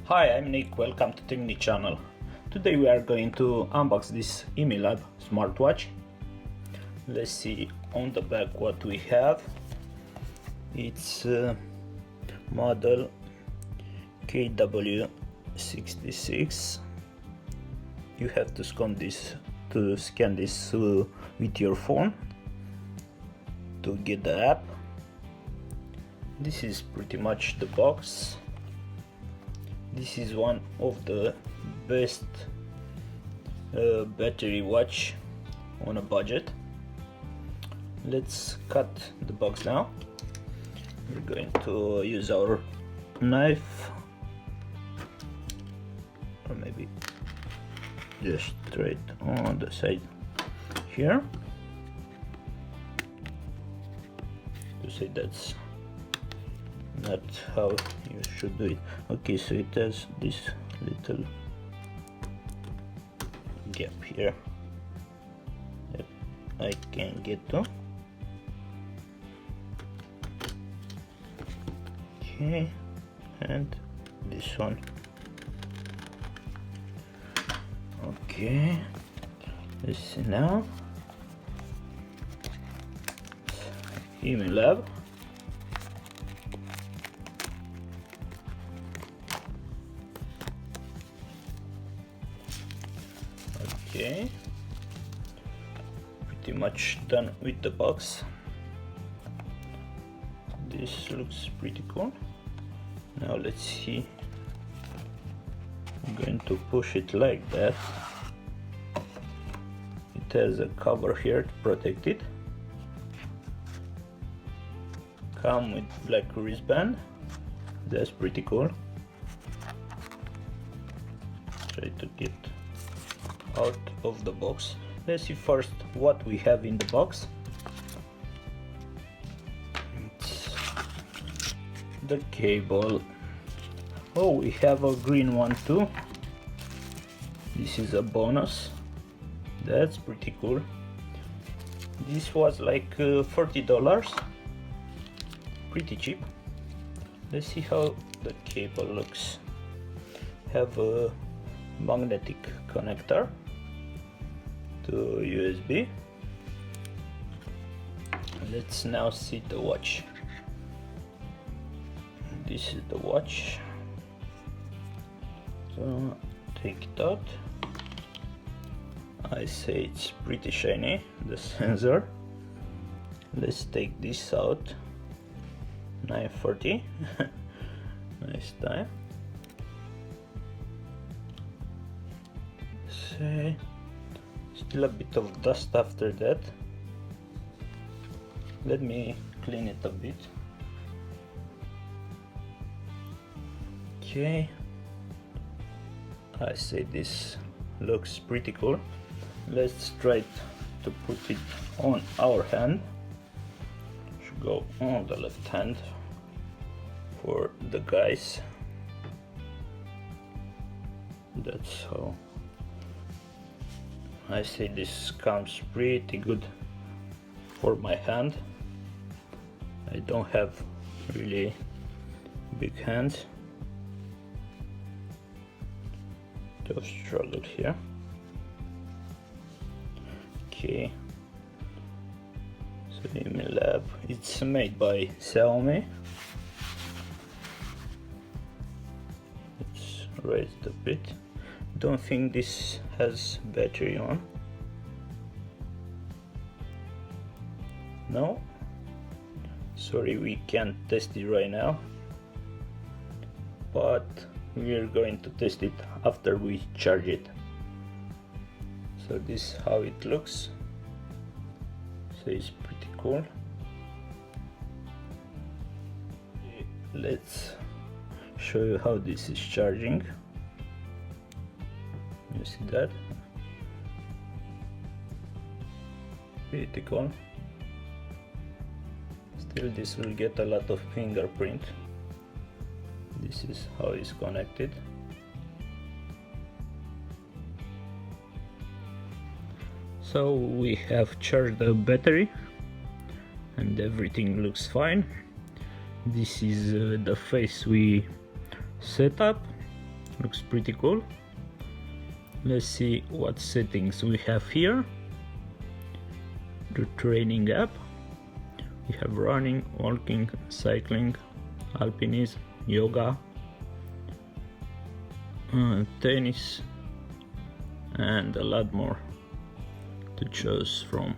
Hi, I'm Nick, welcome to Technic channel. Today we are going to unbox this iMilab smartwatch. Let's see on the back what we have. It's model KW66. You have to scan this with your phone to get the app. This is pretty much the box. This is one of the best battery watch on a budget. Let's cut the box now. We're going to use our knife, or maybe just straight on the side here, to say that's not how you should do it. Okay, so it has this little gap here that I can get to. Okay, and this one. Okay, let's see now. iMilab. Okay, pretty much done with the box. This looks pretty cool. Now let's see. I'm going to push it like that. It has a cover here to protect it. Come with black wristband. That's pretty cool. Try to get out of the box. Let's see first what we have in the box. It's the cable. Oh, we have a green one too. This is a bonus. That's pretty cool. This was like $40. Pretty cheap. Let's see how the cable looks. Have a magnetic connector to USB. Let's now see the watch. This is the watch. So take it out. I say it's pretty shiny, the sensor. Let's take this out. 9:40. Nice time. See, still a bit of dust after that. Let me clean it a bit. Okay, I say this looks pretty cool. Let's try to put it on our hand. Should go on the left hand for the guys. That's how I say this comes pretty good for my hand. I don't have really big hands. Just struggled here. Okay, so iMilab, it's made by Xiaomi. Let's raise it a bit. Don't think this has battery on. No? Sorry, we can't test it right now, but we're going to test it after we charge it. So this is how it looks. So it's pretty cool. Let's show you how this is charging. You see that? Pretty cool. Still, this will get a lot of fingerprint. This is how it's connected. So we have charged the battery and everything looks fine. This is the face we set up. Looks pretty cool. Let's see what settings we have here. The training app. We have running, walking, cycling, alpinism, yoga, tennis, and a lot more to choose from.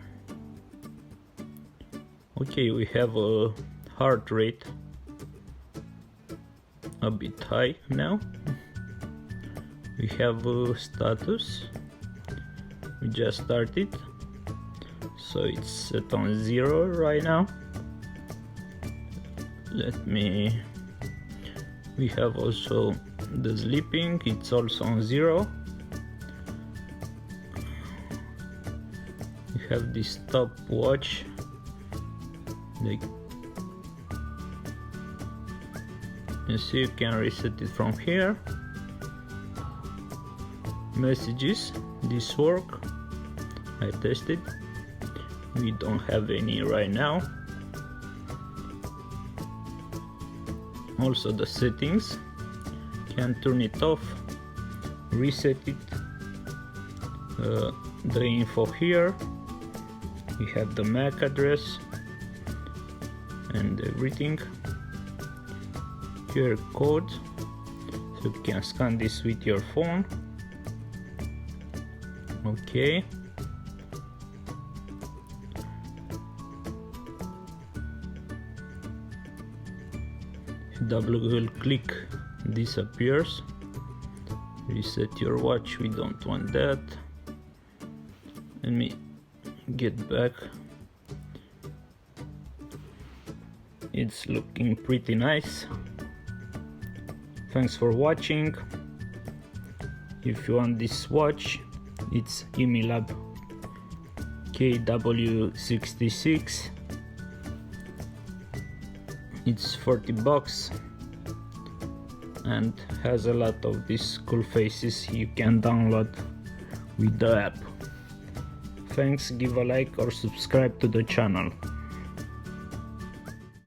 Okay, we have a heart rate a bit high now. We have a status. We just started, so it's set on 0 right now. We have also the sleeping, it's also on 0. We have this stopwatch, like you see, you can reset it from here. Messages, this work, I tested, we don't have any right now. Also the settings, can turn it off, reset it, the info here, we have the MAC address and everything, QR code, so you can scan this with your phone. Okay, double click, disappears. Reset your watch, we don't want that. Let me get back. It's looking pretty nice. Thanks for watching. If you want this watch, it's iMilab KW66. It's 40 bucks and has a lot of these cool faces you can download with the app. Thanks, give a like or subscribe to the channel.